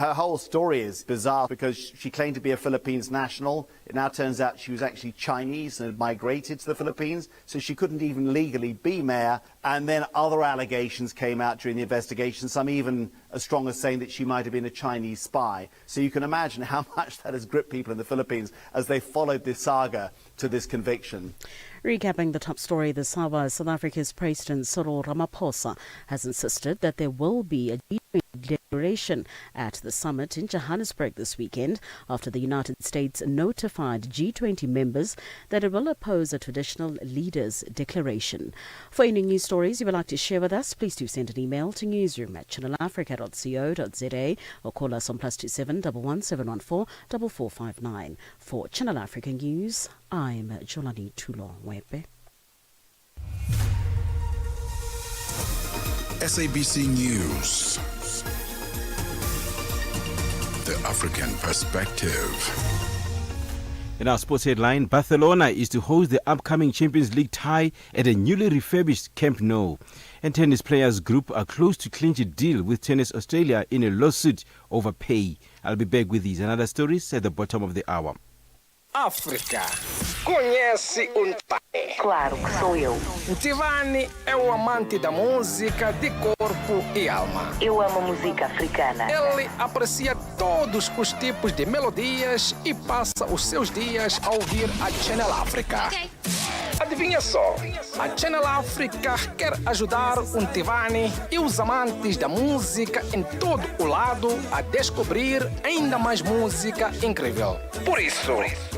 Her whole story is bizarre because she claimed to be a Philippines national. It now turns out she was actually Chinese and had migrated to the Philippines, so she couldn't even legally be mayor. And then other allegations came out during the investigation, some even as strong as saying that she might have been a Chinese spy. So you can imagine how much that has gripped people in the Philippines as they followed this saga to this conviction. Recapping the top story this hour, South Africa's President Cyril Ramaphosa has insisted that there will be a G20 declaration at the summit in Johannesburg this weekend after the United States notified G20 members that it will oppose a traditional leaders declaration. For any news stories you would like to share with us, please do send an email to newsroom@channelafrica.co.za or call us on +27 11714 4459. For Channel Africa News, I'm Jolani Tulongwepe. SABC News. The African perspective. In our sports headline, Barcelona is to host the upcoming Champions League tie at a newly refurbished Camp Nou. And tennis players group are close to clinch a deal with Tennis Australia in a lawsuit over pay. I'll be back with these and other stories at the bottom of the hour. África. Conhece o Ntivani? Claro que sou eu. Ntivani é o amante da música de corpo e alma. Eu amo música africana. Ele aprecia todos os tipos de melodias e passa os seus dias a ouvir a Channel África. Adivinha só, a Channel África quer ajudar o Ntivani e os amantes da música em todo o lado a descobrir ainda mais música incrível. Por isso,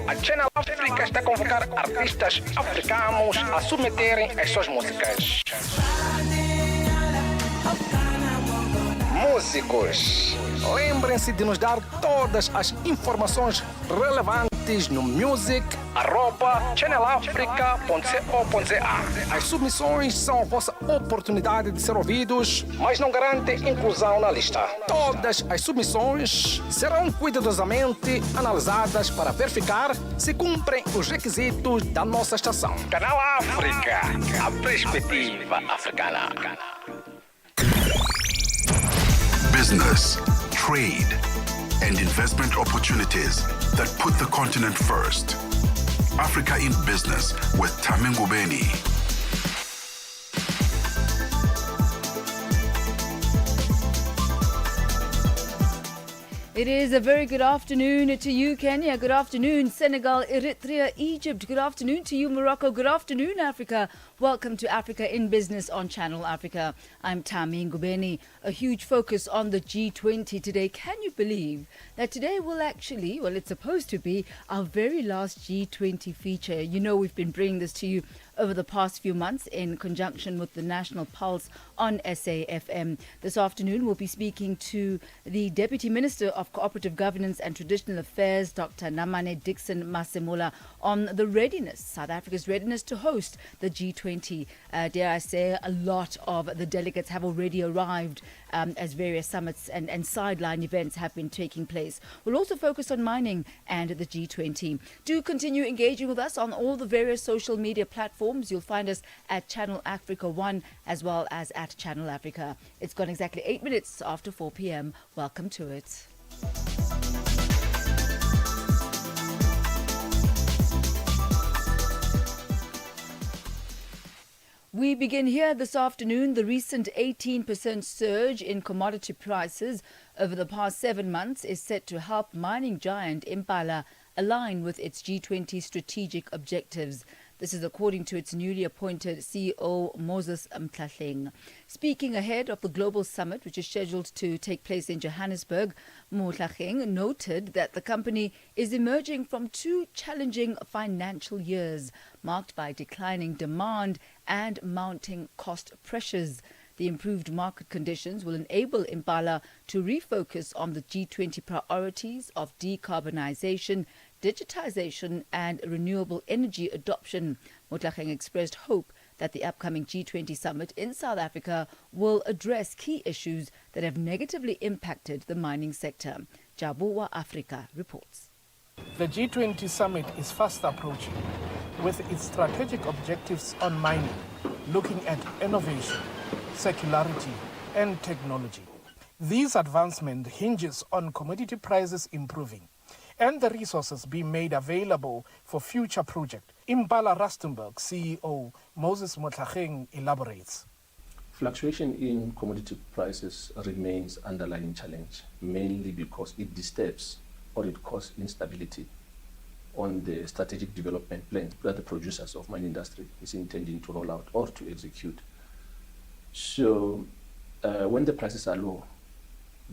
a Channel África está a convocar artistas africanos a submeterem as suas músicas. Músicos, lembrem-se de nos dar todas as informações relevantes no music@channelafrica.co.za. As submissões são a vossa oportunidade de ser ouvidos, mas não garantem inclusão na lista. Todas as submissões serão cuidadosamente analisadas para verificar se cumprem os requisitos da nossa estação. Canal África, a perspectiva africana. Business, trade, and investment opportunities that put the continent first. Africa in Business with Thami Ngubeni. It is a very good afternoon to you, Kenya. Good afternoon, Senegal, Eritrea, Egypt. Good afternoon to you, Morocco. Good afternoon, Africa. Welcome to Africa in Business on Channel Africa. I'm Thami Ngubeni. A huge focus on the G20 today. Can you believe that today will actually, well, it's supposed to be our very last G20 feature. You know, we've been bringing this to you over the past few months in conjunction with the National Pulse on SAFM. This afternoon, we'll be speaking to the Deputy Minister of Cooperative Governance and Traditional Affairs, Dr. Namane Dixon Masemola, on the readiness, South Africa's readiness to host the G20. Dare I say, a lot of the delegates have already arrived as various summits and sideline events have been taking place. We'll also focus on mining and the G20. Do continue engaging with us on all the various social media platforms. You'll find us at Channel Africa 1 as well as at Channel Africa. It's gone exactly 8 minutes after 4 p.m. Welcome to it. We begin here this afternoon. The recent 18% surge in commodity prices over the past 7 months is set to help mining giant Impala align with its G20 strategic objectives. This is according to its newly appointed CEO, Moses Mtlhatlheng. Speaking ahead of the global summit, which is scheduled to take place in Johannesburg, Mtlhatlheng noted that the company is emerging from 2 challenging financial years, marked by declining demand and mounting cost pressures. The improved market conditions will enable Impala to refocus on the G20 priorities of decarbonization, digitization and renewable energy adoption. Mtlhatlheng expressed hope that the upcoming G20 summit in South Africa will address key issues that have negatively impacted the mining sector. Jabu Africa reports. The G20 summit is fast approaching, with its strategic objectives on mining, looking at innovation, circularity and technology. This advancement hinges on commodity prices improving and the resources being made available for future projects. Impala Rustenburg CEO Moses Motlhageng elaborates. Fluctuation in commodity prices remains underlying challenge, mainly because it disturbs or it causes instability on the strategic development plans that the producers of mine industry is intending to roll out or to execute. So when the prices are low,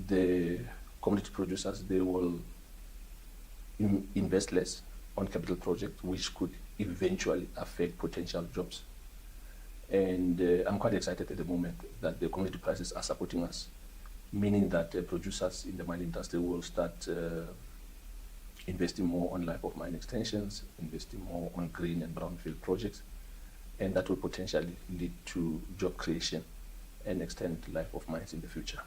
the commodity producers, they will invest less on capital projects, which could eventually affect potential jobs. And I'm quite excited at the moment that the commodity prices are supporting us, meaning that producers in the mine industry will start investing more on life of mine extensions, investing more on green and brownfield projects, and that will potentially lead to job creation and extend life of mines in the future.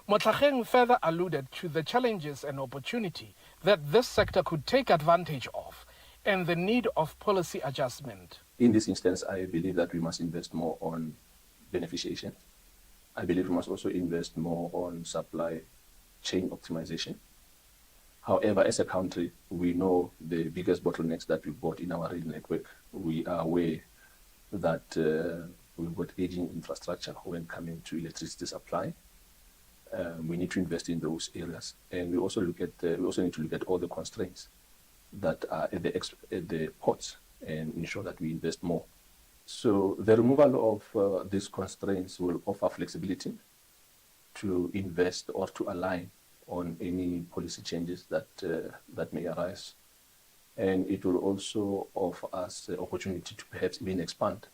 Motlhageng further alluded to the challenges and opportunity that this sector could take advantage of and the need of policy adjustment. In this instance, I believe that we must invest more on beneficiation. I believe we must also invest more on supply chain optimization. However, as a country, we know the biggest bottlenecks that we've got in our rail network. We are aware that we've got aging infrastructure when coming to electricity supply. We need to invest in those areas, and we also need to look at all the constraints that are at the ports and ensure that we invest more. So the removal of these constraints will offer flexibility to invest or to align on any policy changes that may arise, and it will also offer us the opportunity to perhaps even expand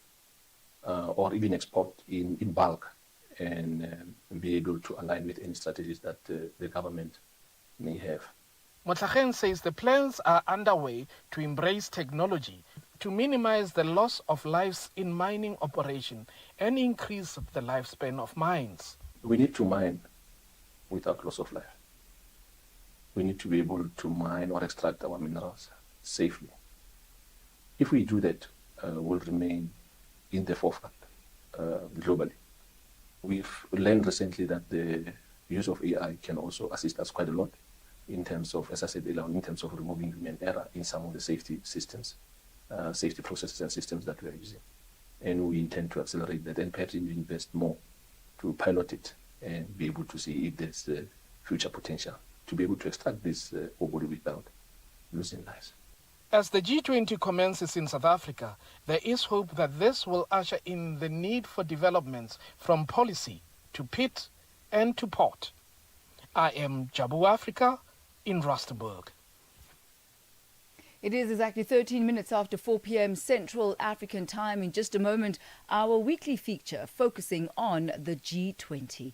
or even export in bulk, and be able to align with any strategies that the government may have. Motlhageng says the plans are underway to embrace technology to minimize the loss of lives in mining operation and increase the lifespan of mines. We need to mine without loss of life. We need to be able to mine or extract our minerals safely. If we do that, we'll remain in the forefront globally. We've learned recently that the use of AI can also assist us quite a lot in terms of, as I said earlier, in terms of removing human error in some of the safety systems, safety processes and systems that we are using. And we intend to accelerate that and perhaps invest more to pilot it and be able to see if there's future potential to be able to extract this ore body without losing lives. As the G20 commences in South Africa, there is hope that this will usher in the need for developments from policy to pit and to port. I am Jabu Africa in Rustenburg. It is exactly 13 minutes after 4 p.m. Central African time. In just a moment, our weekly feature focusing on the G20.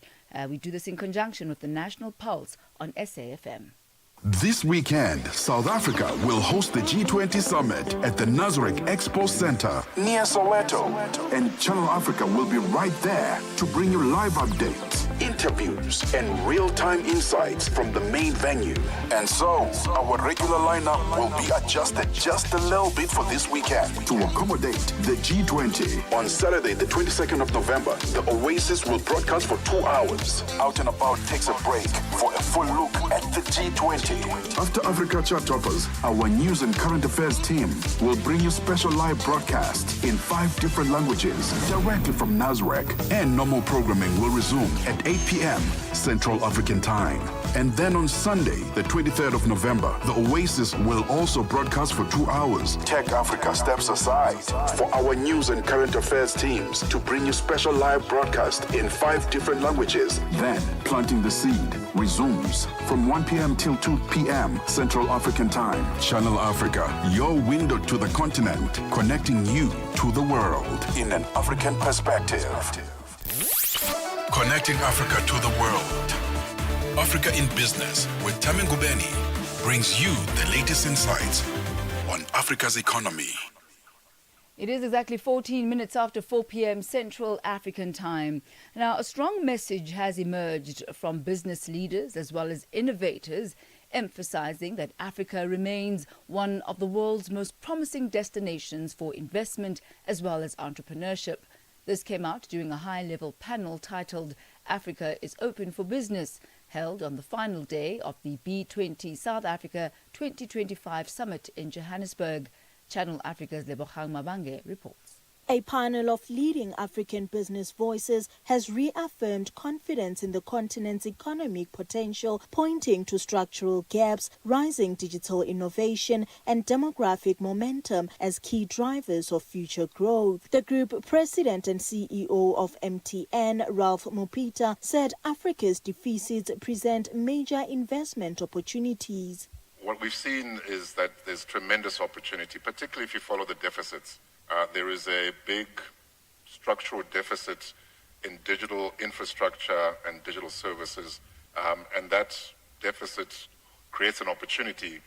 We do this in conjunction with the National Pulse on SAFM. This weekend, South Africa will host the G20 Summit at the Nasrec Expo Center near Soweto. And Channel Africa will be right there to bring you live updates, interviews, and real-time insights from the main venue. And so, our regular lineup will be adjusted just a little bit for this weekend to accommodate the G20. On Saturday, the 22nd of November, the Oasis will broadcast for 2 hours. Out and About takes a break for a full look at the G20. After Africa Chart Toppers, our news and current affairs team will bring you special live broadcasts in 5 different languages directly from Nasrec. And normal programming will resume at 8 p.m. Central African Time. And then on Sunday, the 23rd of November, the Oasis will also broadcast for 2 hours. Tech Africa steps aside for our news and current affairs teams to bring you special live broadcasts in 5 different languages. Then, Planting the Seed resumes from 1 p.m. till 2 p.m. Central African Time. Channel Africa, your window to the continent, connecting you to the world in an African perspective. Connecting Africa to the world. Africa in Business with Thami Ngubeni brings you the latest insights on Africa's economy. It is exactly 14 minutes after 4 p.m. Central African Time. Now, a strong message has emerged from business leaders as well as innovators, emphasizing that Africa remains one of the world's most promising destinations for investment as well as entrepreneurship. This came out during a high-level panel titled Africa is open for business, held on the final day of the B20 South Africa 2025 summit in Johannesburg. Channel Africa's Lebogang Mabange reports. A panel of leading African business voices has reaffirmed confidence in the continent's economic potential, pointing to structural gaps, rising digital innovation, and demographic momentum as key drivers of future growth. The group president and CEO of MTN, Ralph Mupita, said Africa's deficits present major investment opportunities. What we've seen is that there's tremendous opportunity, particularly if you follow the deficits. There is a big structural deficit in digital infrastructure and digital services, and that deficit creates an opportunity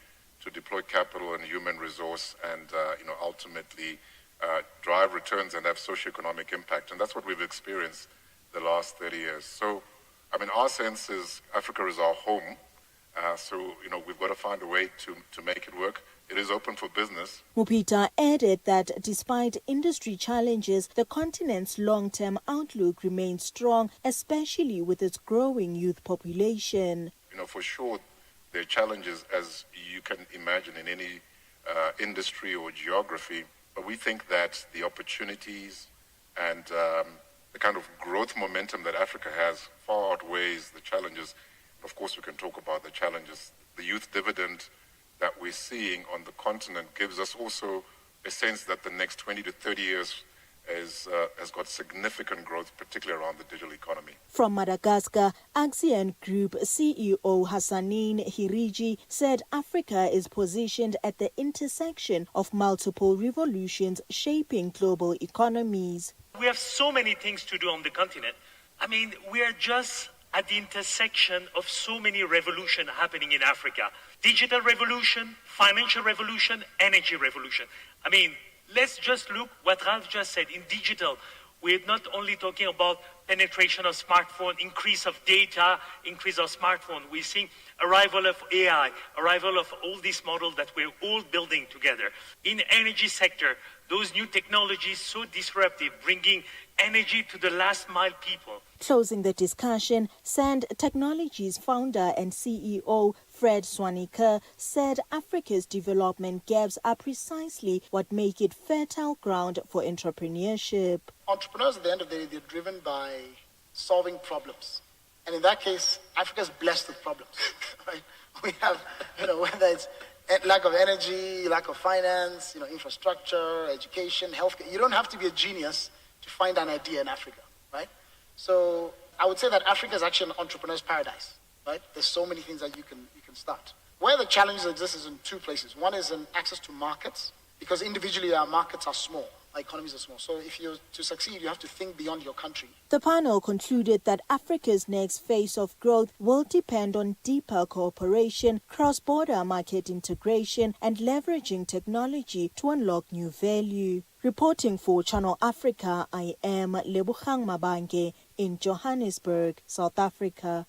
to deploy capital and human resource and ultimately drive returns and have socioeconomic impact. And that's what we've experienced the last 30 years. So, our sense is Africa is our home. We've got to find a way to make it work. It is open for business. Mupita added that despite industry challenges, the continent's long-term outlook remains strong, especially with its growing youth population. For sure, there are challenges, as you can imagine, in any industry or geography. But we think that the opportunities and the kind of growth momentum that Africa has far outweighs the challenges. Of course, we can talk about the challenges. The youth dividend that we're seeing on the continent gives us also a sense that the next 20 to 30 years has got significant growth, particularly around the digital economy. From Madagascar, Axian Group CEO Hassanine Hiriji said Africa is positioned at the intersection of multiple revolutions shaping global economies. We have so many things to do on the continent. We are just at the intersection of so many revolutions happening in Africa. Digital revolution, financial revolution, energy revolution. Let's just look what Ralph just said. In digital, we're not only talking about penetration of smartphone, increase of data, increase of smartphone. We're seeing arrival of AI, arrival of all these models that we're all building together. In energy sector, those new technologies so disruptive, bringing energy to the last mile people. Closing the discussion, Sand Technologies founder and CEO Fred Swaneker said Africa's development gaps are precisely what make it fertile ground for entrepreneurship. Entrepreneurs at the end of the day, they're driven by solving problems. And in that case, Africa is blessed with problems. Right? We have, whether it's lack of energy, lack of finance, infrastructure, education, healthcare. You don't have to be a genius to find an idea in Africa, right? So I would say that Africa is actually an entrepreneur's paradise, right? There's so many things that you can start. Where the challenges exist is in two places. One is in access to markets, because individually our markets are small, our economies are small. So if you're to succeed, you have to think beyond your country. The panel concluded that Africa's next phase of growth will depend on deeper cooperation, cross-border market integration, and leveraging technology to unlock new value. Reporting for Channel Africa, I am Lebogang Mabange in Johannesburg, South Africa.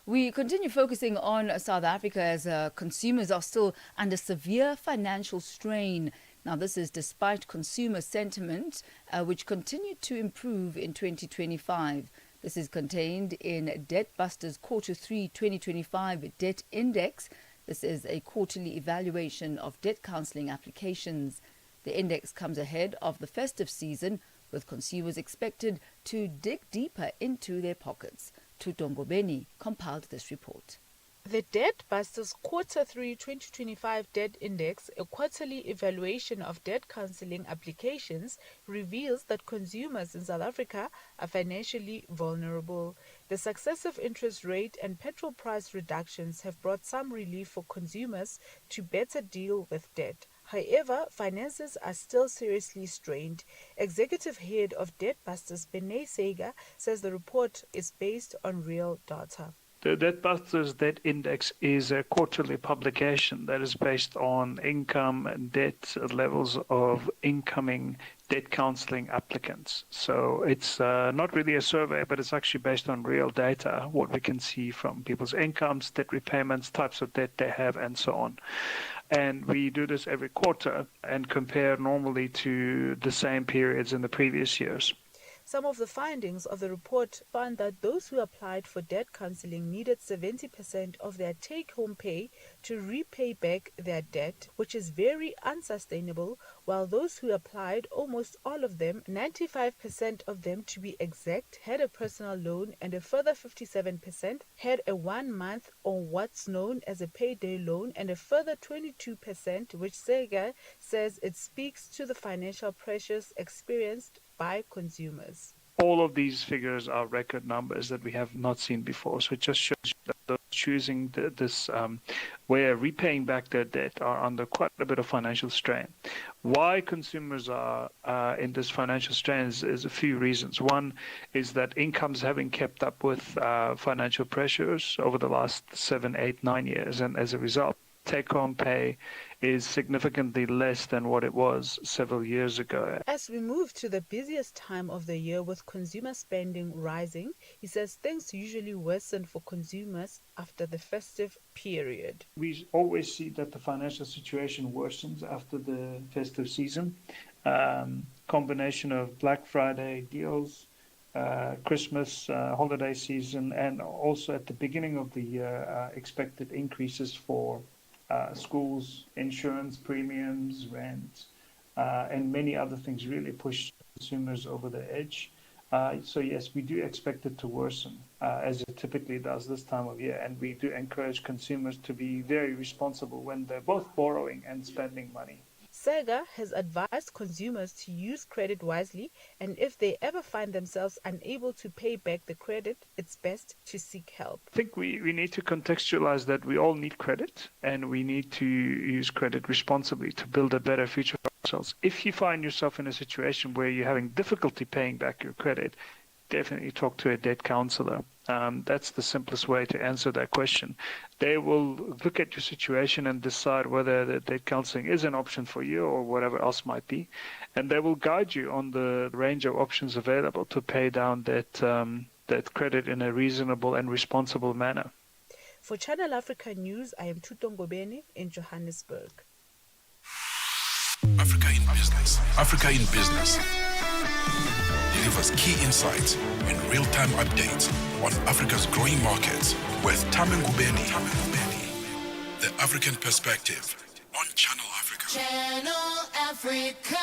We continue focusing on South Africa as consumers are still under severe financial strain. Now, this is despite consumer sentiment, which continued to improve in 2025. This is contained in Debtbusters Q3 2025 Debt Index. This is a quarterly evaluation of debt counselling applications. The index comes ahead of the festive season, with consumers expected to dig deeper into their pockets. Thami Ngubeni compiled this report. The Debtbusters Q3 2025 Debt Index, a quarterly evaluation of debt counselling applications, reveals that consumers in South Africa are financially vulnerable. The successive interest rate and petrol price reductions have brought some relief for consumers to better deal with debt. However, finances are still seriously strained. Executive head of Debtbusters, Benay Sega, says the report is based on real data. The Debtbusters Debt Index is a quarterly publication that is based on income and debt levels of incoming debt counselling applicants. So it's not really a survey, but it's actually based on real data, what we can see from people's incomes, debt repayments, types of debt they have, and so on. And we do this every quarter and compare normally to the same periods in the previous years. Some of the findings of the report found that those who applied for debt counseling needed 70% of their take-home pay to repay back their debt, which is very unsustainable, while those who applied, almost all of them, 95% of them to be exact, had a personal loan, and a further 57% had a 1-month or what's known as a payday loan, and a further 22%, which Sega says it speaks to the financial pressures experienced by consumers. All of these figures are record numbers that we have not seen before. So it just shows you that those choosing this way of repaying back their debt are under quite a bit of financial strain. Why consumers are in this financial strain is a few reasons. One is that incomes haven't kept up with financial pressures over the last 7, 8, 9 years, and as a result, take-home pay is significantly less than what it was several years ago. As we move to the busiest time of the year with consumer spending rising, he says things usually worsen for consumers after the festive period. We always see that the financial situation worsens after the festive season. Combination of Black Friday deals, Christmas holiday season, and also at the beginning of the year, expected increases for schools, insurance premiums, rent, and many other things really push consumers over the edge. So yes, we do expect it to worsen, as it typically does this time of year, and we do encourage consumers to be very responsible when they're both borrowing and spending money. SAGA has advised consumers to use credit wisely, and if they ever find themselves unable to pay back the credit, it's best to seek help. I think we need to contextualize that we all need credit, and we need to use credit responsibly to build a better future for ourselves. If you find yourself in a situation where you're having difficulty paying back your credit, definitely talk to a debt counselor. That's the simplest way to answer that question. They will look at your situation and decide whether the debt counseling is an option for you or whatever else might be. And they will guide you on the range of options available to pay down that credit in a reasonable and responsible manner. For Channel Africa News, I am Thami Ngubeni in Johannesburg. Africa in Business. Africa in Business delivers key insights and real-time updates on Africa's growing markets with Thami Ngubeni. The African Perspective on Channel Africa. Channel Africa.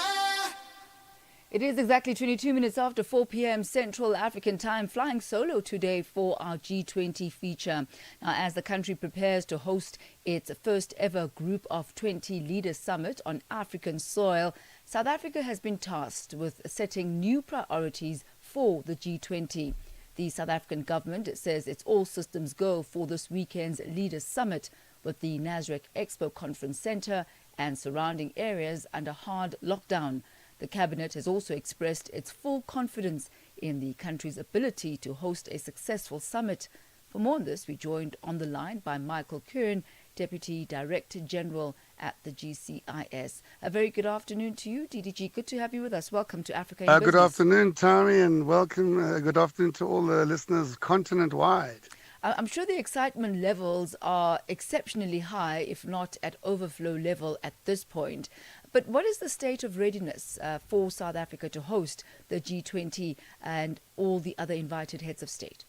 It is exactly 22 minutes after 4 p.m. Central African time, flying solo today for our G20 feature. Now, as the country prepares to host its first ever Group of 20 Leaders Summit on African soil, South Africa has been tasked with setting new priorities for the G20. The South African government says it's all systems go for this weekend's Leaders Summit, with the Nasrec Expo Conference Centre and surrounding areas under hard lockdown. The cabinet has also expressed its full confidence in the country's ability to host a successful summit. For more on this, we're joined on the line by Michael Kern, Deputy Director General at the GCIS. A very good afternoon to you, DDG. Good to have you with us. Welcome to Africa in Business. Good afternoon, Thami, and welcome. Good afternoon to all the listeners continent-wide. I'm sure the excitement levels are exceptionally high, if not at overflow level at this point. But what is the state of readiness for South Africa to host the G20 and all the other invited heads of state?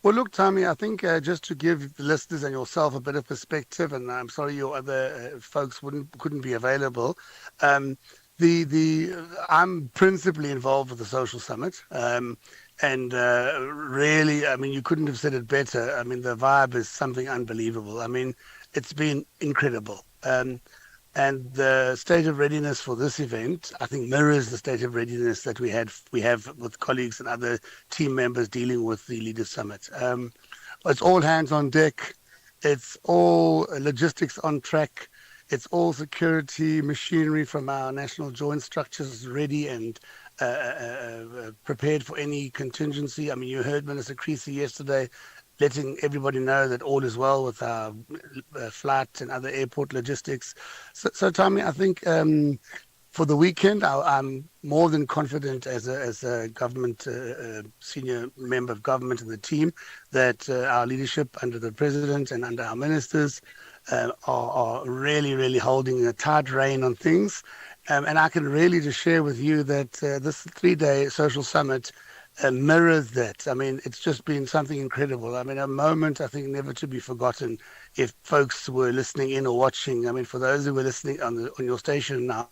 Well, look, Thami, I think just to give the listeners and yourself a bit of perspective, and I'm sorry your other folks couldn't be available. I'm principally involved with the Social Summit, and really, I mean, you couldn't have said it better. I mean, the vibe is something unbelievable. I mean, it's been incredible. And the state of readiness for this event, I think, mirrors the state of readiness that we have with colleagues and other team members dealing with the Leaders Summit. It's all hands on deck. It's all logistics on track. It's all security machinery from our national joint structures ready and prepared for any contingency. I mean, you heard Minister Creasy yesterday letting everybody know that all is well with our flight and other airport logistics. So Thami, I think for the weekend, I'm more than confident as a government senior member of government and the team that our leadership under the president and under our ministers are really, really holding a tight rein on things. And I can really just share with you that this 3-day social summit mirrors that. I mean, it's just been something incredible. I mean, a moment I think never to be forgotten if folks were listening in or watching. I mean, for those who were listening on your station now,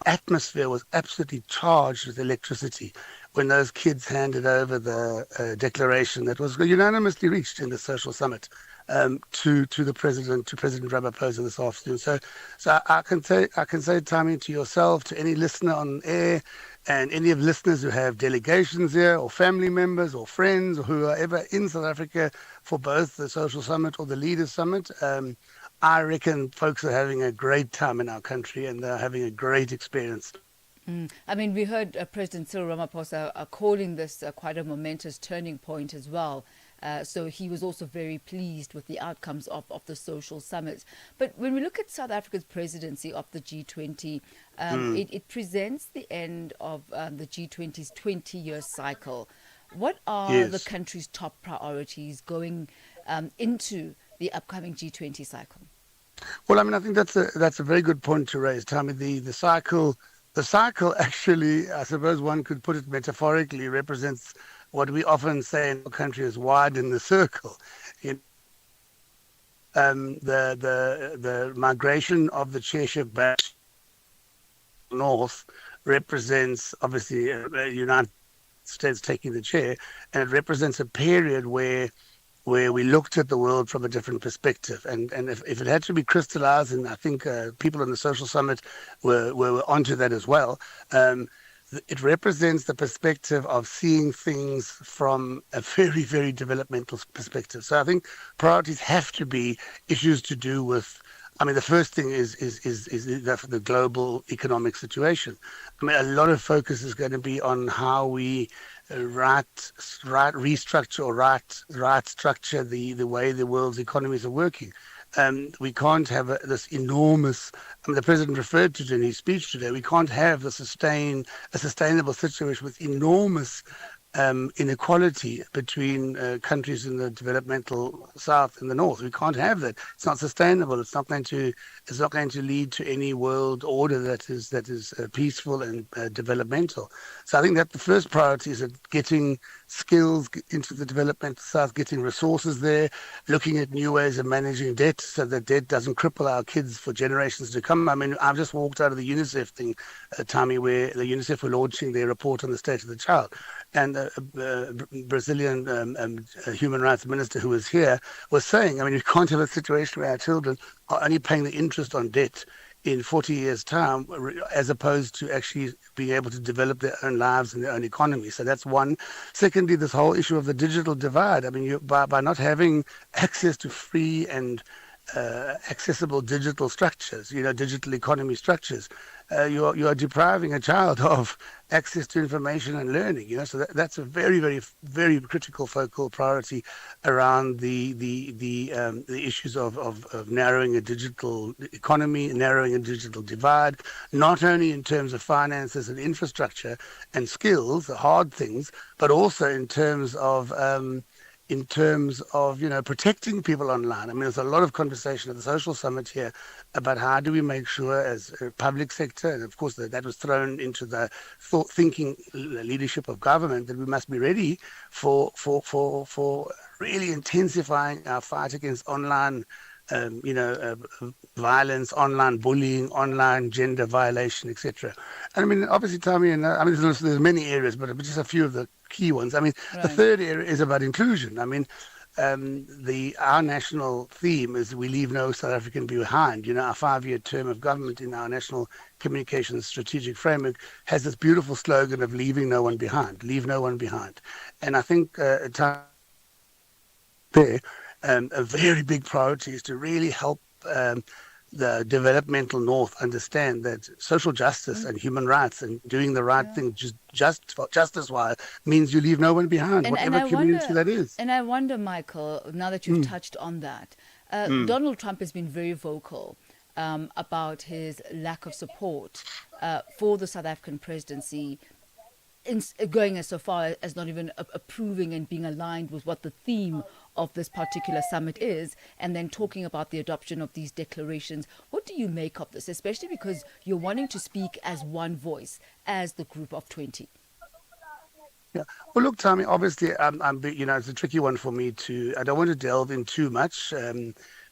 atmosphere was absolutely charged with electricity when those kids handed over the declaration that was unanimously reached in the social summit to President Ramaphosa this afternoon. So I can say, Thami, to yourself, to any listener on air, and any of listeners who have delegations here, or family members, or friends, or who are ever in South Africa for both the social summit or the leaders summit. I reckon folks are having a great time in our country, and they're having a great experience. I mean, we heard President Cyril Ramaphosa calling this quite a momentous turning point as well. So he was also very pleased with the outcomes of the social summit. But when we look at South Africa's presidency of the G20, it presents the end of the G20's 20-year cycle. What are the country's top priorities going into the upcoming G20 cycle? Well, I mean, I think that's a very good point to raise, Tommy. The cycle actually, I suppose one could put it metaphorically, represents what we often say in our country is widen the circle. The migration of the chairship back north represents obviously the United States taking the chair, and it represents a period where we looked at the world from a different perspective. And if it had to be crystallized, and I think people on the social summit were onto that as well, it represents the perspective of seeing things from a very, very developmental perspective. So I think priorities have to be issues to do with, I mean, the first thing is the global economic situation. I mean, a lot of focus is going to be on how we restructure the way the world's economies are working. We can't have this enormous, I mean, the president referred to it in his speech today, we can't have a sustainable situation with enormous inequality between countries in the developmental south and the north. We can't have that. It's not sustainable. It's not going to lead to any world order that is peaceful and developmental. So I think that the first priority is getting skills into the developmental south, getting resources there, looking at new ways of managing debt so that debt doesn't cripple our kids for generations to come. I mean, I've just walked out of the UNICEF thing, Thami, where the UNICEF were launching their report on the state of the child. And Brazilian human rights minister who was here was saying, I mean, you can't have a situation where our children are only paying the interest on debt in 40 years' time, as opposed to actually being able to develop their own lives and their own economy. So that's one. Secondly, this whole issue of the digital divide. I mean, by not having access to free and accessible digital structures, digital economy structures, you are depriving a child of access to information and learning. So that's a very, very, very critical focal priority around the issues of narrowing a digital economy, narrowing a digital divide, not only in terms of finances and infrastructure and skills, the hard things, but also in terms of protecting people online. I mean, there's a lot of conversation at the social summit here about how do we make sure as a public sector, and of course that was thrown into the thinking leadership of government, that we must be ready for really intensifying our fight against online violence, online bullying, online gender violation, etc. And I mean, obviously, Thami, and I mean, there's many areas, but just a few of the key ones. I mean, The third area is about inclusion. I mean, our national theme is we leave no South African behind. Our 5-year term of government in our national communications strategic framework has this beautiful slogan of leaving no one behind, leave no one behind. And I think a very big priority is to really help the developmental north understand that social justice and human rights and doing the right thing justice-wise means you leave no one behind, whatever community that is. And I wonder, Michael, now that you've touched on that, Donald Trump has been very vocal about his lack of support for the South African presidency, going as so far as not even approving and being aligned with what the theme of this particular summit is, and then talking about the adoption of these declarations. What do you make of this, especially because you're wanting to speak as one voice, as the group of 20? Yeah. Well, look, Thami, obviously, it's a tricky one for me I don't want to delve in too much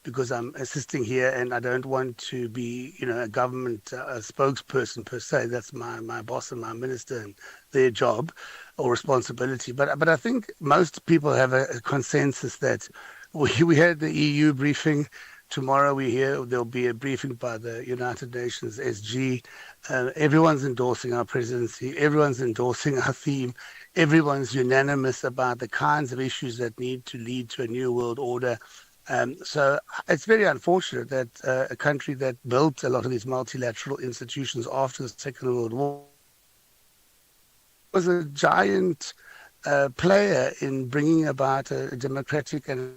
because I'm assisting here and I don't want to be, a government spokesperson per se. That's my boss and my minister and their job or responsibility. But I think most people have a consensus that we had the EU briefing. Tomorrow there'll be a briefing by the United Nations SG. Everyone's endorsing our presidency. Everyone's endorsing our theme. Everyone's unanimous about the kinds of issues that need to lead to a new world order. So it's very unfortunate that a country that built a lot of these multilateral institutions after the Second World War was a giant player in bringing about a democratic and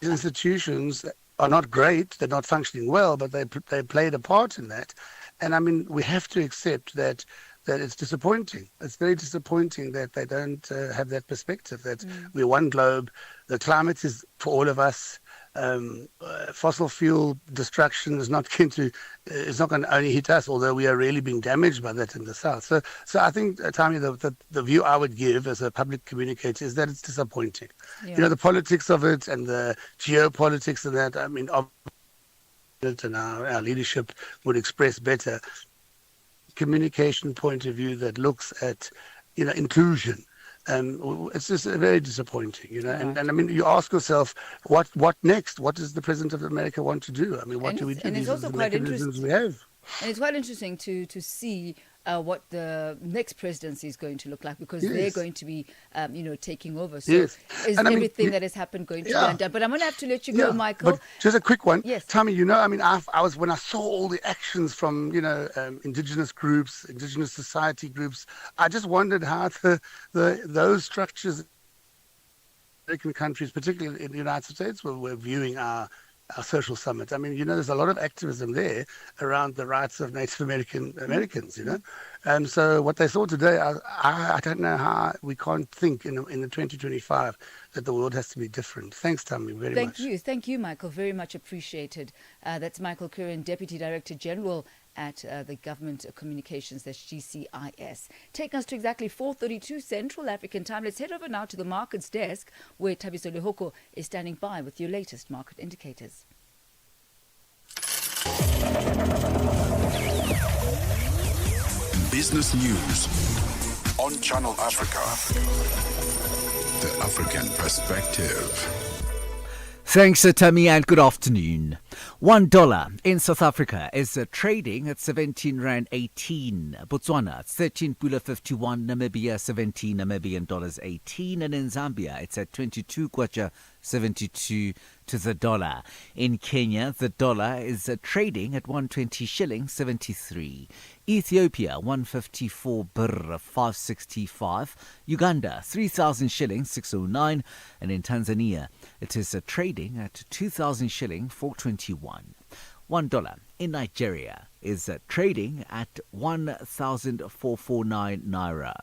institutions are not great, they're not functioning well, but they played a part in that. And I mean, we have to accept that it's disappointing. It's very disappointing that they don't have that perspective, that we're one globe. The climate is for all of us. Fossil fuel destruction is not going to only hit us, although we are really being damaged by that in the south. So I think, Thami, the view I would give as a public communicator is that it's disappointing. Yeah. The politics of it and the geopolitics of that, I mean, and our leadership would express better communication point of view that looks at, inclusion. It's just very disappointing, Right. and I mean, you ask yourself, what next? What does the President of America want to do? I mean, what do we do? And it's These are also the quite mechanisms we have. And it's quite interesting to see what the next presidency is going to look like, because Yes. they're going to be, taking over. So Yes. is And I mean, everything that has happened going to be yeah. undone? But I'm going to have to let you go, Michael. But just a quick one. Yes. Thami, I mean, I was when I saw all the actions from, indigenous groups, indigenous society groups, I just wondered how those structures, American countries, particularly in the United States, were viewing our social summit. I mean, there's a lot of activism there around the rights of Native Americans, And so what they saw today, I don't know how we can't think in the 2025 that the world has to be different. Thanks, Thami, very much. Thank you, Michael. Very much appreciated. That's Michael Curran, Deputy Director General at the Government Communications, that's GCIS. Taking us to exactly 4:32 Central African Time. Let's head over now to the markets desk, where Thabiso Lehoko is standing by with your latest market indicators. Business news on Channel Africa. The African perspective. Thanks, Thami, and good afternoon. $1 in South Africa is trading at 17 Rand 18. Botswana, 13.51. Namibia, 17 Namibian dollars 18. And in Zambia, it's at 22 kwacha 72 to the dollar. In Kenya, the dollar is trading at 120 shillings 73. Ethiopia, 154 birr 565. Uganda, 3,000 shillings 609. And in Tanzania, it is trading at 2,000 shilling 421. $1 in Nigeria is trading at 1,449 naira.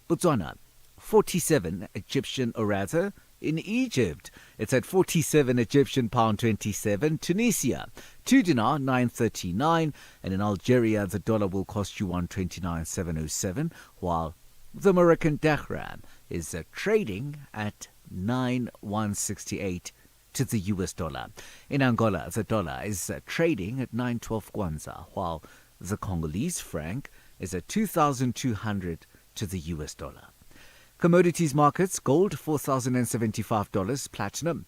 Botswana, 47 Egyptian, or rather, in Egypt, it's at 47 Egyptian pound 27. Tunisia, 2 dinar 939. And in Algeria, the dollar will cost you 129.707, while the Moroccan dirham is trading at 9,168 to the US dollar. In Angola, the dollar is trading at 912 kwanza, while the Congolese franc is at 2,200 to the US dollar. Commodities markets: gold $4,075, platinum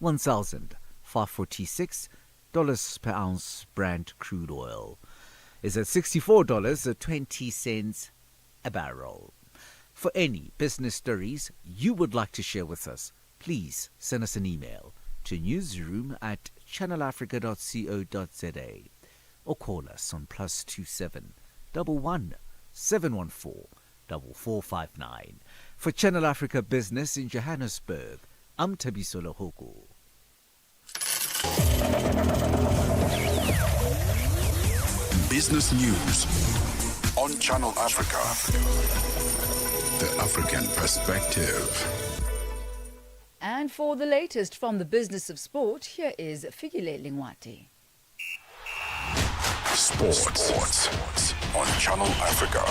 $1,546 per ounce. Brent crude oil is at $64.20 a barrel. For any business stories you would like to share with us, please send us an email to newsroom@channelafrica.co.za or call us on +27 11 714 4459. For Channel Africa Business in Johannesburg, I'm Thabiso Lehoko. Business news on Channel Africa. The African perspective. And for the latest from the business of sport, here is Fikile Lingwati. Sports on Channel Africa.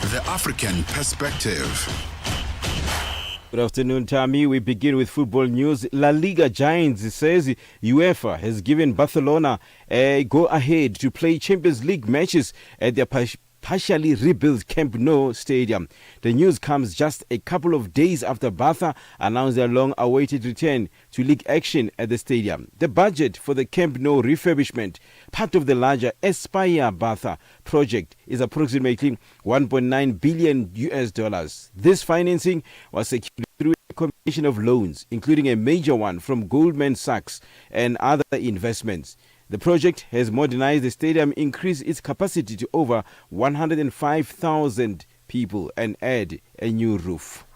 The African Perspective. Good afternoon, Thami. We begin with football news. La Liga Giants says UEFA has given Barcelona a go-ahead to play Champions League matches at their partially rebuilt Camp Nou stadium. The news comes just a couple of days after Barca announced their long-awaited return to league action at the stadium. The budget for the Camp Nou refurbishment, part of the larger Aspire Barca project, is approximately $1.9 billion US. This financing was secured through a combination of loans, including a major one from Goldman Sachs and other investments. The project has modernized the stadium, increased its capacity to over 105,000 people, and add a new roof.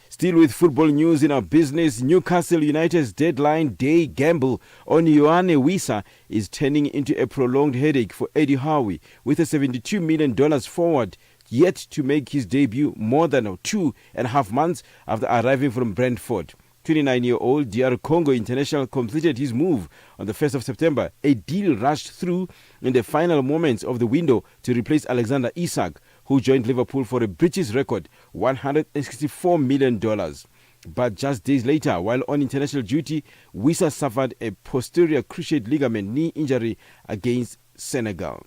Still with football news in our business, Newcastle United's deadline day gamble on Yoane Wissa is turning into a prolonged headache for Eddie Howe, with a $72 million forward yet to make his debut more than 2.5 months after arriving from Brentford. 29-year-old DR Congo international completed his move on the 1st of September, a deal rushed through in the final moments of the window to replace Alexander Isak, who joined Liverpool for a British record $164 million. But just days later, while on international duty, Wissa suffered a posterior cruciate ligament knee injury against Senegal.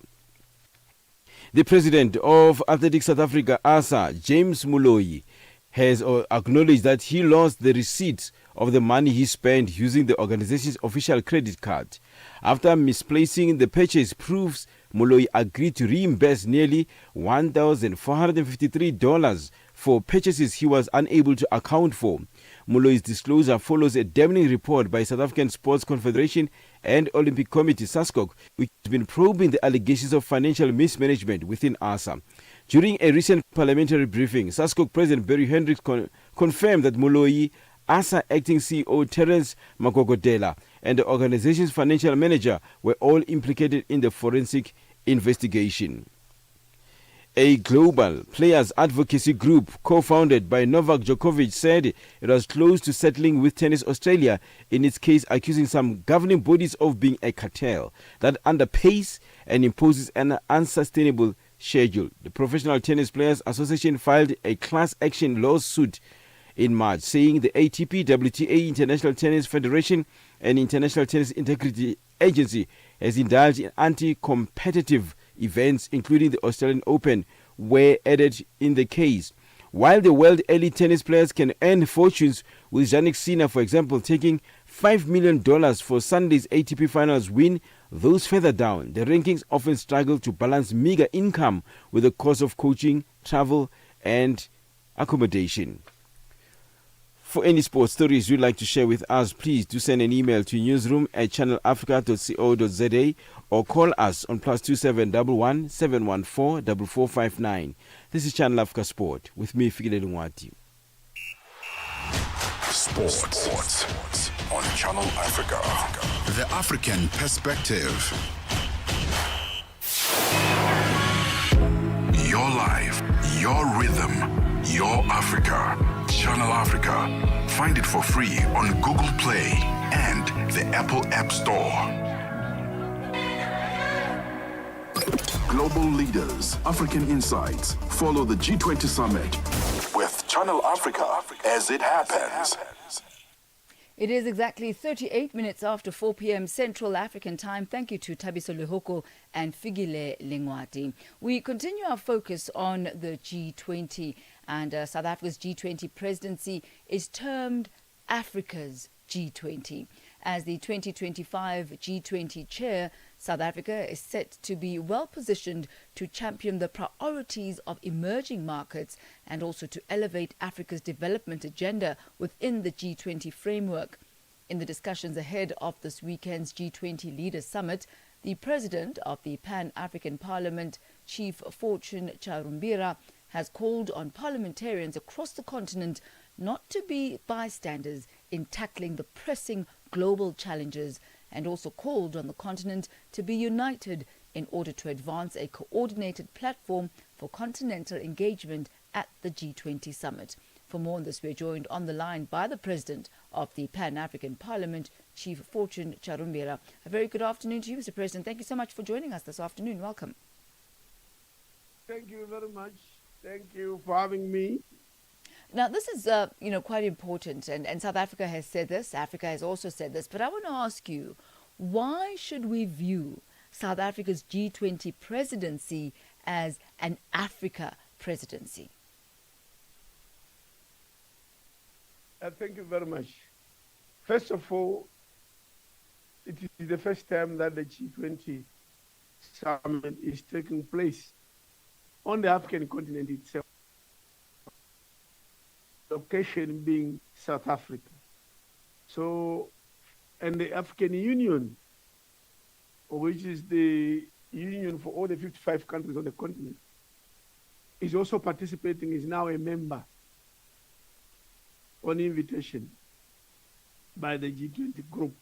The president of Athletics South Africa, ASA, James Moloi, has acknowledged that he lost the receipts of the money he spent using the organization's official credit card. After misplacing the purchase proofs, Moloi agreed to reimburse nearly $1,453 for purchases he was unable to account for. Moloi's disclosure follows a damning report by South African Sports Confederation and Olympic Committee, SASCOC, which has been probing the allegations of financial mismanagement within ASA. During a recent parliamentary briefing, SASCOC President Barry Hendricks confirmed that Moloi, ASA acting CEO Terence Magogodela, and the organization's financial manager were all implicated in the forensic investigation. A global players advocacy group co-founded by Novak Djokovic said it was close to settling with Tennis Australia in its case, accusing some governing bodies of being a cartel that underpays and imposes an unsustainable schedule. The Professional Tennis Players Association filed a class action lawsuit in March, saying the ATP, WTA, International Tennis Federation, and International Tennis Integrity Agency has indulged in anti-competitive events, including the Australian Open, were added in the case. While the world elite tennis players can earn fortunes, with Jannik Sinner, for example, taking $5 million for Sunday's ATP Finals win, those further down the rankings often struggle to balance meager income with the cost of coaching, travel, and accommodation. For any sports stories you'd like to share with us, please do send an email to newsroom@channelafrica.co.za or call us on +2711 714 4459. This is Channel Africa Sport with me, Fikile Lungwati. Sports on Channel Africa. The African Perspective. Your life, your rhythm, your Africa. Channel Africa. Find it for free on Google Play and the Apple App Store. Global leaders, African insights. Follow the G20 summit with Channel Africa as it happens. It is exactly 38 minutes after 4 p.m. Central African time. Thank you to Thabiso Lehoko and Figile Lengwati. We continue our focus on the G20, and South Africa's G20 presidency is termed Africa's G20. As the 2025 G20 chair, South Africa is set to be well positioned to champion the priorities of emerging markets and also to elevate Africa's development agenda within the G20 framework. In the discussions ahead of this weekend's G20 Leaders Summit, the president of the Pan-African Parliament, Chief Fortune Charumbira, has called on parliamentarians across the continent not to be bystanders in tackling the pressing global challenges, and also called on the continent to be united in order to advance a coordinated platform for continental engagement at the G20 summit. For more on this, we're joined on the line by the president of the Pan-African Parliament, Chief Fortune Charumbira. A very good afternoon to you, Mr. President. Thank you so much for joining us this afternoon. Welcome. Thank you very much. Thank you for having me. Now, this is, quite important, and South Africa has said this, Africa has also said this, but I want to ask you, why should we view South Africa's G20 presidency as an Africa presidency? Thank you very much. First of all, it is the first time that the G20 summit is taking place on the African continent itself. Location being South Africa. So, and the African Union, which is the union for all the 55 countries on the continent, is also participating, is now a member on invitation by the G20 group.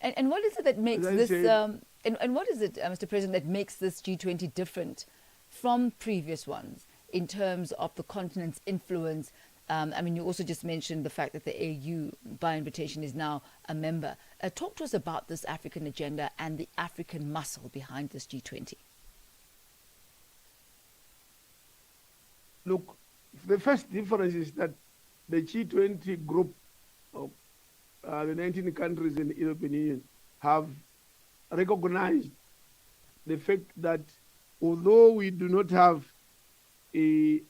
And what is it that makes this, said, and what is it, Mr. President, that makes this G20 different from previous ones in terms of the continent's influence? You also just mentioned the fact that the AU, by invitation, is now a member. Talk to us about this African agenda and the African muscle behind this G20. Look, the first difference is that the G20 group of the 19 countries in the European Union have recognized the fact that although we do not have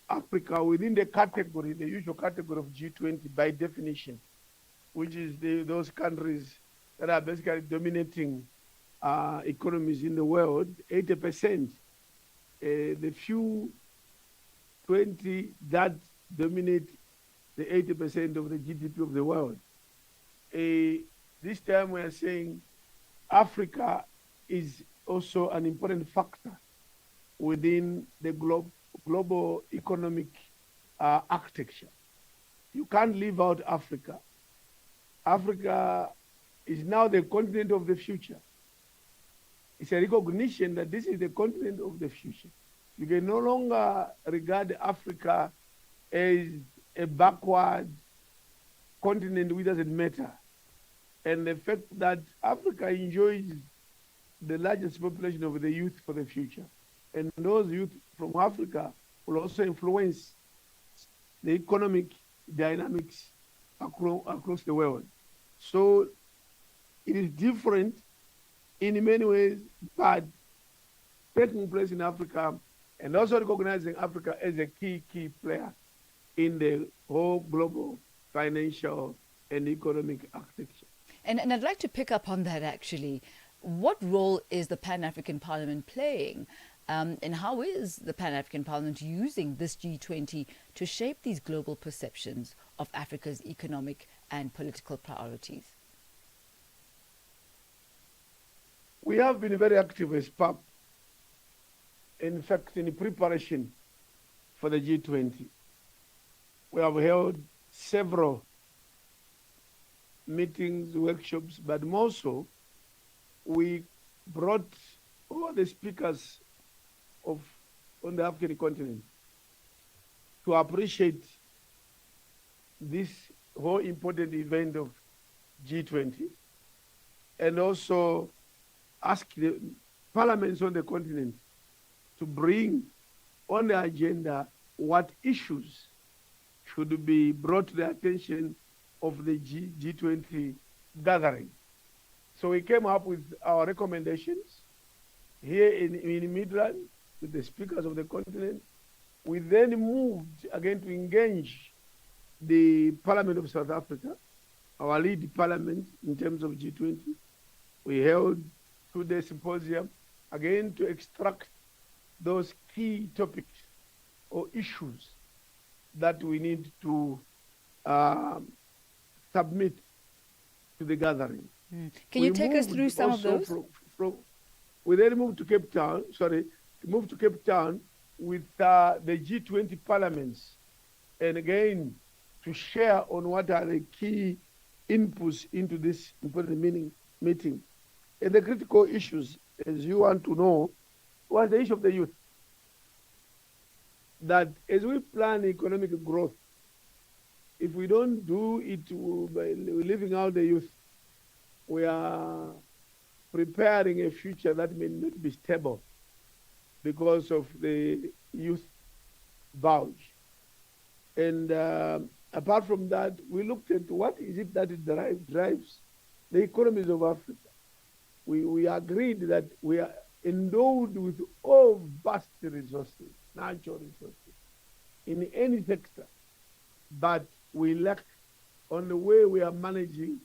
Africa within the category, the usual category of G20 by definition, which is those countries that are basically dominating economies in the world, 80%, the few 20 that dominate the 80% of the GDP of the world. This time we are saying Africa is also an important factor within the global economic architecture. You can't leave out Africa. Africa is now the continent of the future. It's a recognition that this is the continent of the future. You can no longer regard Africa as a backward continent which doesn't matter. And the fact that Africa enjoys the largest population of the youth for the future. And those youth from Africa will also influence the economic dynamics across the world. So it is different in many ways, but taking place in Africa and also recognizing Africa as a key player in the whole global financial and economic architecture. And I'd like to pick up on that, actually. What role is the Pan-African Parliament playing? And how is the Pan-African Parliament using this G20 to shape these global perceptions of Africa's economic and political priorities? We have been very active as PAP, in fact, in preparation for the G20. We have held several meetings, workshops, but more so, we brought all the speakers on the African continent to appreciate this whole important event of G20 and also ask the parliaments on the continent to bring on the agenda what issues should be brought to the attention of the G20 gathering. So we came up with our recommendations here in Midland with the speakers of the continent. We then moved again to engage the Parliament of South Africa, our lead parliament in terms of G20. We held 2-day symposium, again to extract those key topics or issues that we need to submit to the gathering. Can you take us through some of those? We then moved to Cape Town, with the G20 parliaments, and again, to share on what are the key inputs into this important meeting. And the critical issues, as you want to know, was the issue of the youth. That as we plan economic growth, if we don't do it by leaving out the youth, we are preparing a future that may not be stable. because of the youth voucher. And apart from that, we looked at what is it that it drives the economies of Africa. We agreed that we are endowed with all vast resources, natural resources, in any sector, but we lack on the way we are managing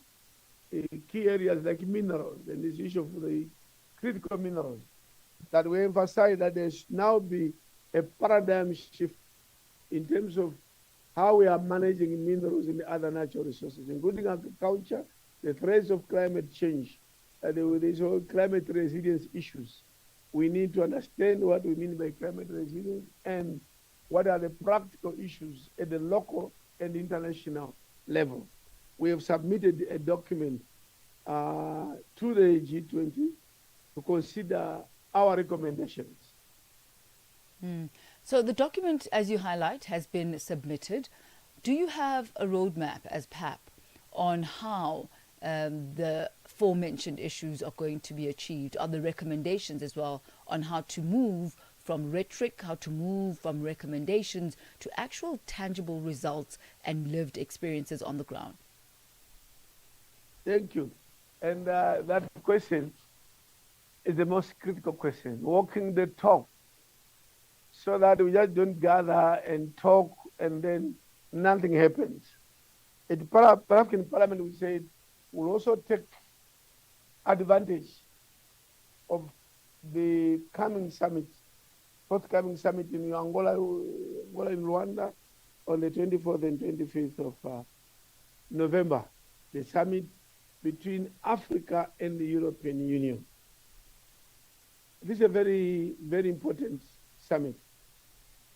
key areas like minerals and this issue of the critical minerals, that we emphasize that there should now be a paradigm shift in terms of how we are managing minerals and other natural resources, including agriculture, the threats of climate change, these whole climate resilience issues. We need to understand what we mean by climate resilience and what are the practical issues at the local and international level. We have submitted a document to the G20 to consider our recommendations. So the document, as you highlight, has been submitted. Do you have a roadmap as PAP on how the aforementioned issues are going to be achieved? Are the recommendations as well on how to move from rhetoric, how to move from recommendations to actual tangible results and lived experiences on the ground? Thank you. And that question is the most critical question, walking the talk, so that we just don't gather and talk and then nothing happens. At African Parliament, we said we'll also take advantage of the coming summit, forthcoming summit in Angola in Rwanda on the 24th and 25th of November, the summit between Africa and the European Union. This is a very, very important summit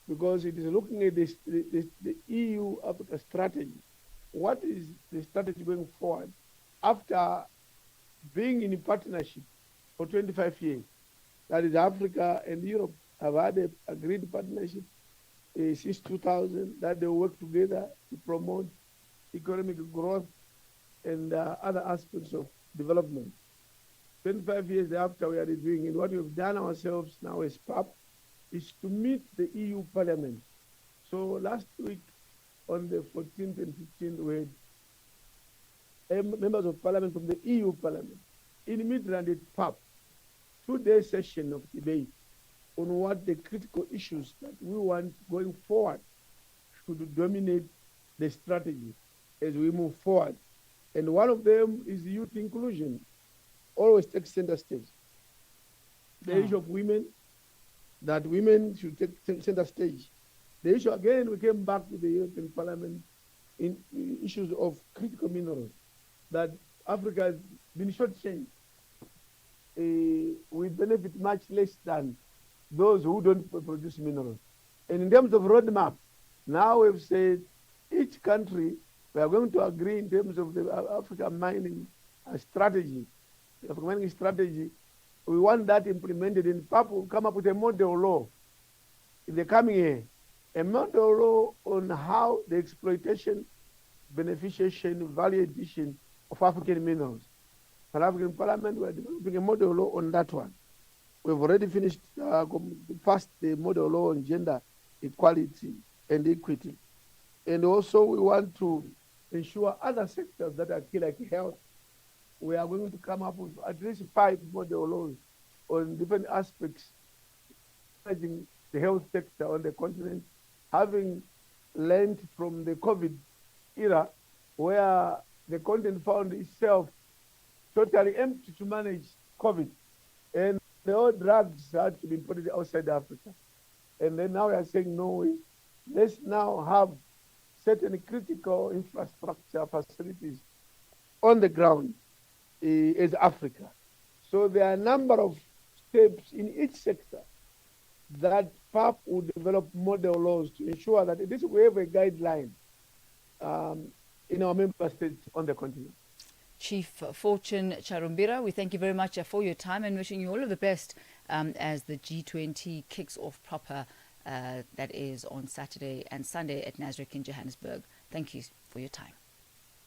because it is looking at the EU-Africa strategy. What is the strategy going forward after being in a partnership for 25 years? That is, Africa and Europe have had an agreed partnership since 2000 that they work together to promote economic growth and other aspects of development. 25 years after we are reviewing, and what we've done ourselves now as PAP is to meet the EU Parliament. So last week, on the 14th and 15th, we had members of Parliament from the EU Parliament in Midland at PAP, 2-day session of debate on what the critical issues that we want going forward should dominate the strategy as we move forward. And one of them is youth inclusion, always takes center stage. The issue of women, that women should take center stage. The issue, again, we came back to the European Parliament in issues of critical minerals, that Africa has been shortchanged. We benefit much less than those who don't produce minerals. And in terms of roadmap, now we've said each country, we are going to agree in terms of the Africa mining strategy. The Africa mining strategy, we want that implemented, and PAP will come up with a model law in the coming year, a model law on how the exploitation, beneficiation, value addition of African minerals. For African Parliament, we are developing a model law on that one. We've already passed the model law on gender equality and equity. And also we want to ensure other sectors that are key, like health. We are going to come up with at least 5 model laws on different aspects, managing the health sector on the continent, having learned from the COVID era, where the continent found itself totally empty to manage COVID. And the old drugs had to be imported outside Africa. And then now we are saying, no, let's now have certain critical infrastructure facilities on the ground as Africa. So there are a number of steps in each sector that PAP will develop model laws to ensure that this we have a guideline in our member states on the continent. Chief Fortune Charumbira, we thank you very much for your time and wishing you all of the best as the G20 kicks off proper. That is on Saturday and Sunday at Nasrec in Johannesburg. Thank you for your time.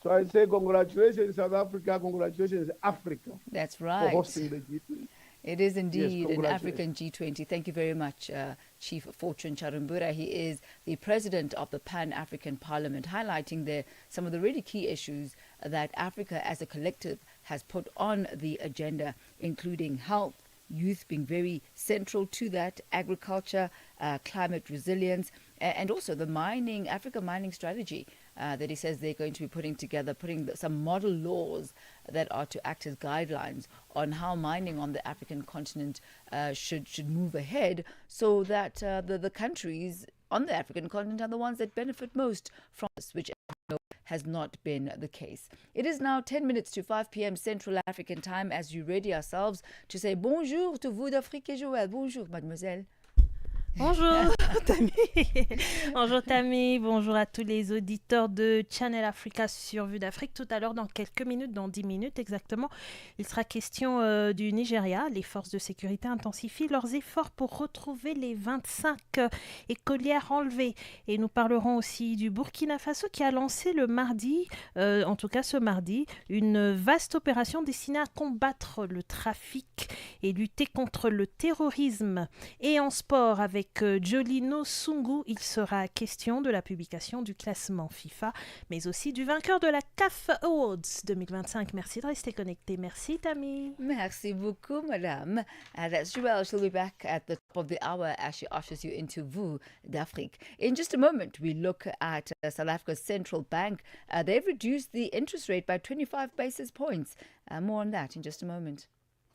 So I say congratulations, South Africa. Congratulations, Africa. That's right. For hosting the G20. It is indeed an congratulations. African G20. Thank you very much, Chief Fortune Charumbura. He is the president of the Pan-African Parliament, highlighting there some of the really key issues that Africa as a collective has put on the agenda, including health, youth being very central to that, agriculture, climate resilience, and also the Africa mining strategy that he says they're going to be putting together, putting some model laws that are to act as guidelines on how mining on the African continent should move ahead, so that the countries on the African continent are the ones that benefit most from this, which has not been the case. It is now 10 minutes to 5 p.m. Central African time as you ready ourselves to say bonjour to vous d'Afrique et Joël. Bonjour, mademoiselle. Bonjour Thami. Bonjour Thami, bonjour à tous les auditeurs de Channel Africa sur Vue d'Afrique. Tout à l'heure, dans quelques minutes, dans 10 minutes exactement, il sera question du Nigeria. Les forces de sécurité intensifient leurs efforts pour retrouver les 25 écolières enlevées. Et nous parlerons aussi du Burkina Faso qui a lancé le mardi, en tout cas ce mardi, une vaste opération destinée à combattre le trafic et lutter contre le terrorisme. Et en sport, avec Jolino Sungu, il sera question de la publication du classement FIFA, mais aussi du vainqueur de la CAF Awards 2025. Merci de rester connecté. Merci Thami. Merci beaucoup, madame. That's Joelle. She'll be back at the top of the hour as she ushers you into Vue d'Afrique. In just a moment, we look at South Africa's central bank. They've reduced the interest rate by 25 basis points. More on that in just a moment.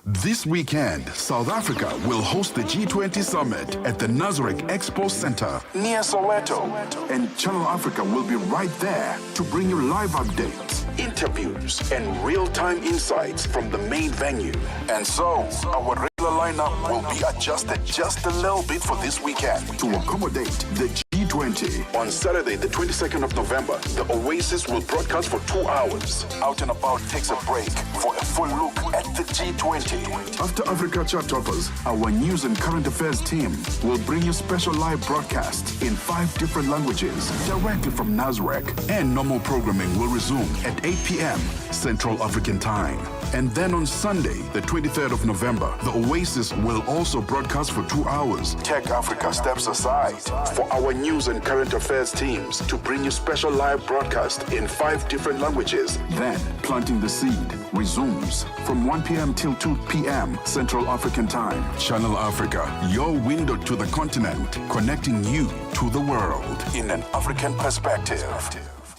This weekend, South Africa will host the G20 summit at the Nazareth Expo Center near Soweto. And Channel Africa will be right there to bring you live updates, interviews, and real-time insights from the main venue. And so, our regular lineup will be adjusted just a little bit for this weekend to accommodate the G20. On Saturday, the 22nd of November, the Oasis will broadcast for 2 hours. Out and About takes a break for a full look at the G20. After Africa Chart Toppers, our news and current affairs team will bring you special live broadcasts in 5 different languages directly from Nazareth. And normal programming will resume at 8 p.m. Central African Time. And then on Sunday, the 23rd of November, the Oasis will also broadcast for 2 hours. Tech Africa steps aside for our news and current affairs teams to bring you special live broadcasts in 5 different languages. Then, Planting the Seed resumes from 1 p.m. till 2 p.m. Central African Time. Channel Africa, your window to the continent, connecting you to the world in an African perspective.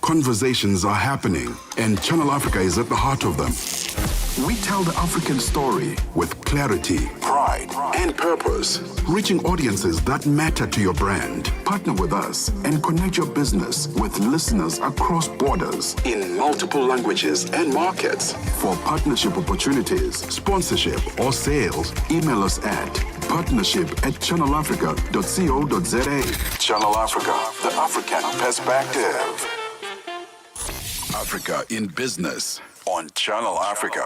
Conversations are happening, and Channel Africa is at the heart of them. We tell the African story with clarity, pride, and purpose, reaching audiences that matter to your brand. Partner with us and connect your business with listeners across borders in multiple languages and markets. For partnership opportunities, sponsorship, or sales, email us at partnership@channelafrica.co.za. Channel Africa, the African perspective. Africa in Business on Channel Africa.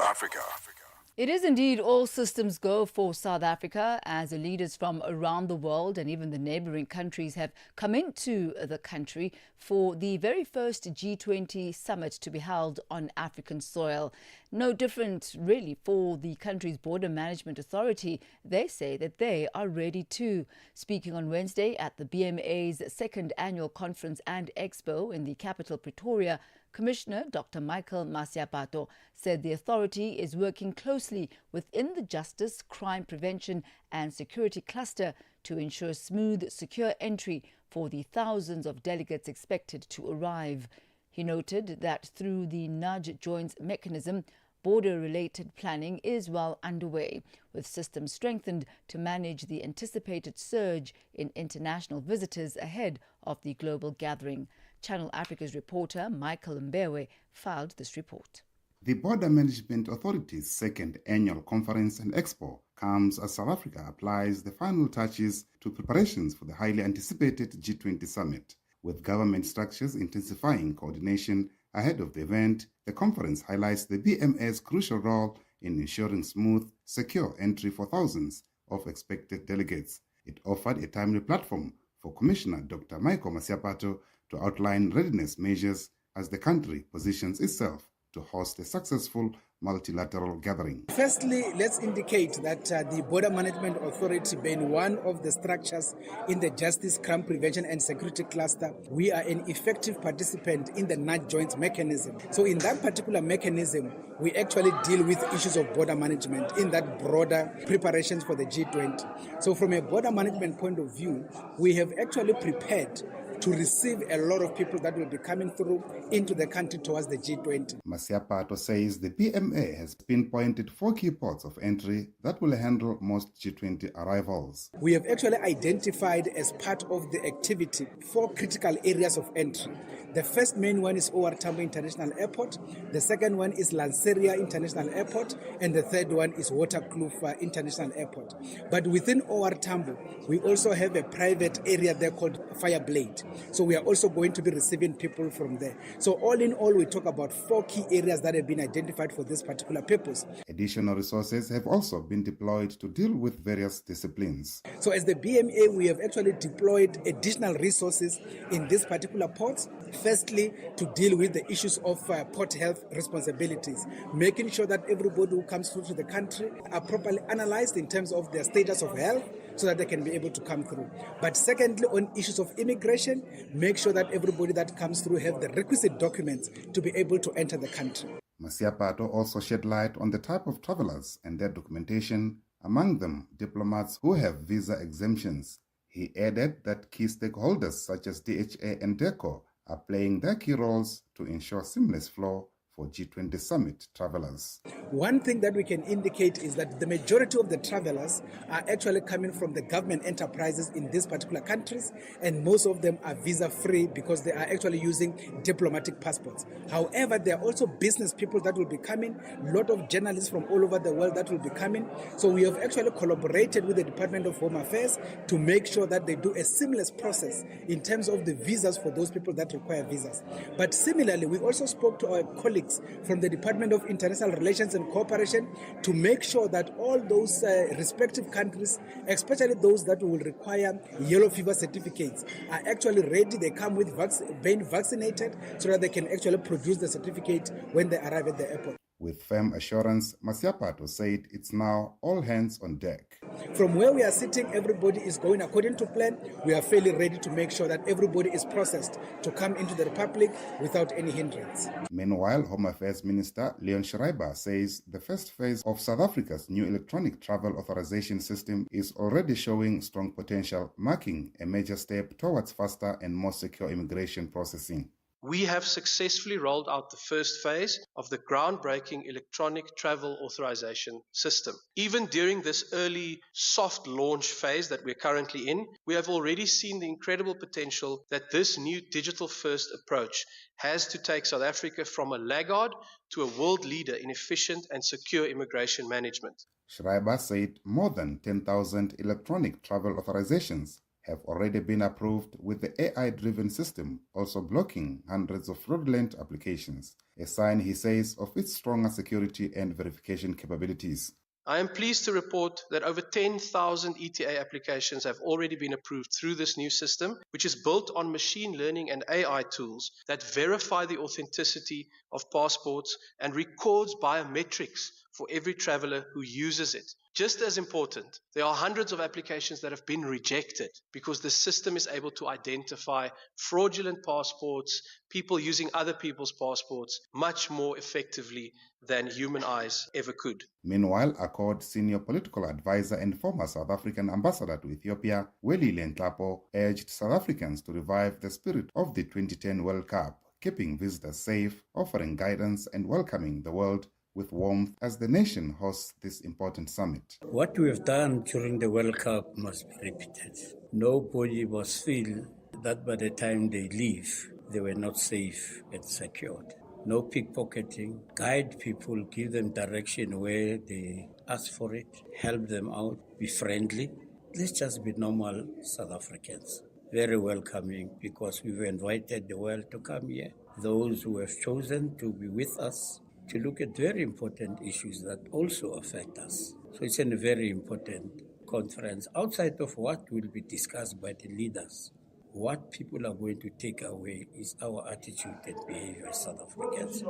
It is indeed all systems go for South Africa as the leaders from around the world and even the neighboring countries have come into the country for the very first G20 summit to be held on African soil. No different really for the country's Border Management Authority. They say that they are ready too. Speaking on Wednesday at the BMA's second annual conference and expo in the capital Pretoria, Commissioner Dr. Michael Masiapato said the authority is working closely within the Justice, Crime Prevention and Security cluster to ensure smooth, secure entry for the thousands of delegates expected to arrive. He noted that through the Nudge Joints mechanism, border-related planning is well underway, with systems strengthened to manage the anticipated surge in international visitors ahead of the global gathering. Channel Africa's reporter Michael Mbewe filed this report. The Border Management Authority's second annual conference and expo comes as South Africa applies the final touches to preparations for the highly anticipated G20 summit. With government structures intensifying coordination ahead of the event, the conference highlights the BMA's crucial role in ensuring smooth, secure entry for thousands of expected delegates. It offered a timely platform for Commissioner Dr. Michael Masiapato to outline readiness measures as the country positions itself to host a successful multilateral gathering. Firstly, let's indicate that the Border Management Authority, being one of the structures in the Justice, Crime Prevention and Security Cluster, we are an effective participant in the NAT Joint Mechanism. So in that particular mechanism, we actually deal with issues of border management in that broader preparations for the G20. So from a border management point of view, we have actually prepared to receive a lot of people that will be coming through into the country towards the G20. Masiapato says the PMA has pinpointed 4 key ports of entry that will handle most G20 arrivals. We have actually identified as part of the activity 4 critical areas of entry. The first main one is OR Tambo International Airport, the second one is Lanseria International Airport, and the third one is Waterkloof International Airport. But within OR Tambo, we also have a private area there called Fireblade. So we are also going to be receiving people from there. So all in all, we talk about 4 key areas that have been identified for this particular purpose. Additional resources have also been deployed to deal with various disciplines. So as the BMA, we have actually deployed additional resources in these particular ports. Firstly, to deal with the issues of port health responsibilities, making sure that everybody who comes through to the country are properly analyzed in terms of their status of health, so that they can be able to come through. But secondly, on issues of immigration, make sure that everybody that comes through have the requisite documents to be able to enter the country. Masiapato also shed light on the type of travelers and their documentation, among them diplomats who have visa exemptions. He added that key stakeholders such as DHA and DECO are playing their key roles to ensure seamless flow for G20 summit travelers. One thing that we can indicate is that the majority of the travelers are actually coming from the government enterprises in these particular countries, and most of them are visa-free because they are actually using diplomatic passports. However, there are also business people that will be coming, a lot of journalists from all over the world that will be coming. So we have actually collaborated with the Department of Home Affairs to make sure that they do a seamless process in terms of the visas for those people that require visas. But similarly, we also spoke to our colleagues from the Department of International Relations and Cooperation to make sure that all those respective countries, especially those that will require yellow fever certificates, are actually ready. They come with being vaccinated so that they can actually produce the certificate when they arrive at the airport. With firm assurance, Masiapato said it's now all hands on deck. From where we are sitting, everybody is going according to plan. We are fairly ready to make sure that everybody is processed to come into the Republic without any hindrance. Meanwhile, Home Affairs Minister Leon Schreiber says the first phase of South Africa's new electronic travel authorization system is already showing strong potential, marking a major step towards faster and more secure immigration processing. We have successfully rolled out the first phase of the groundbreaking electronic travel authorization system. Even during this early soft launch phase that we're currently in, we have already seen the incredible potential that this new digital-first approach has to take South Africa from a laggard to a world leader in efficient and secure immigration management. Schreiber said more than 10,000 electronic travel authorizations have already been approved, with the AI-driven system also blocking hundreds of fraudulent applications, a sign, he says, of its stronger security and verification capabilities. I am pleased to report that over 10,000 ETA applications have already been approved through this new system, which is built on machine learning and AI tools that verify the authenticity of passports and records biometrics for every traveler who uses it. Just as important, there are hundreds of applications that have been rejected because the system is able to identify fraudulent passports, people using other people's passports, much more effectively than human eyes ever could. Meanwhile, Accord senior political advisor and former South African ambassador to Ethiopia, Welile Nhlapo, urged South Africans to revive the spirit of the 2010 World Cup, keeping visitors safe, offering guidance and welcoming the world with warmth as the nation hosts this important summit. What we have done during the World Cup must be repeated. Nobody must feel that by the time they leave, they were not safe and secured. No pickpocketing, guide people, give them direction where they ask for it, help them out, be friendly. Let's just be normal South Africans. Very welcoming, because we've invited the world to come here. Those who have chosen to be with us to look at very important issues that also affect us. So it's a very important conference outside of what will be discussed by the leaders. What people are going to take away is our attitude and behavior as South Africans.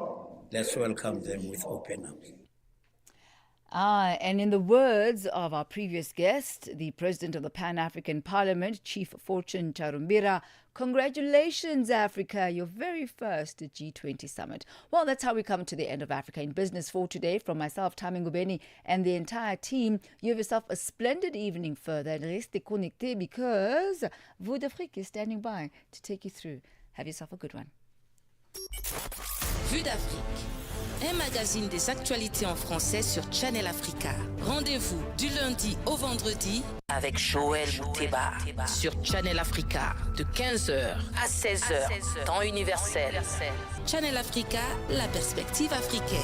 Let's welcome them with open arms. And in the words of our previous guest, the President of the Pan-African Parliament, Chief Fortune Charumbira, congratulations, Africa, your very first G20 summit. Well, that's how we come to the end of Africa in Business for today. From myself, Thami Ngubeni, and the entire team, you have yourself a splendid evening further. Restez connectés because Vue d'Afrique is standing by to take you through. Have yourself a good one. Vue d'Afrique, un magazine des actualités en français sur Channel Africa. Rendez-vous du lundi au vendredi avec Joël Mouteba sur Channel Africa de 15h à 16h, temps universel. Channel Africa, la perspective africaine.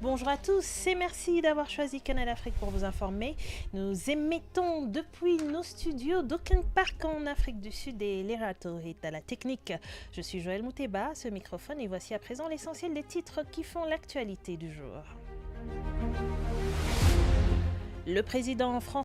Bonjour à tous et merci d'avoir choisi Canal Afrique pour vous informer. Nous émettons depuis nos studios d'Auckland Park en Afrique du Sud et Lerato est à la technique. Je suis Joël Mouteba à ce microphone et voici à présent l'essentiel des titres qui font l'actualité du jour. Le président français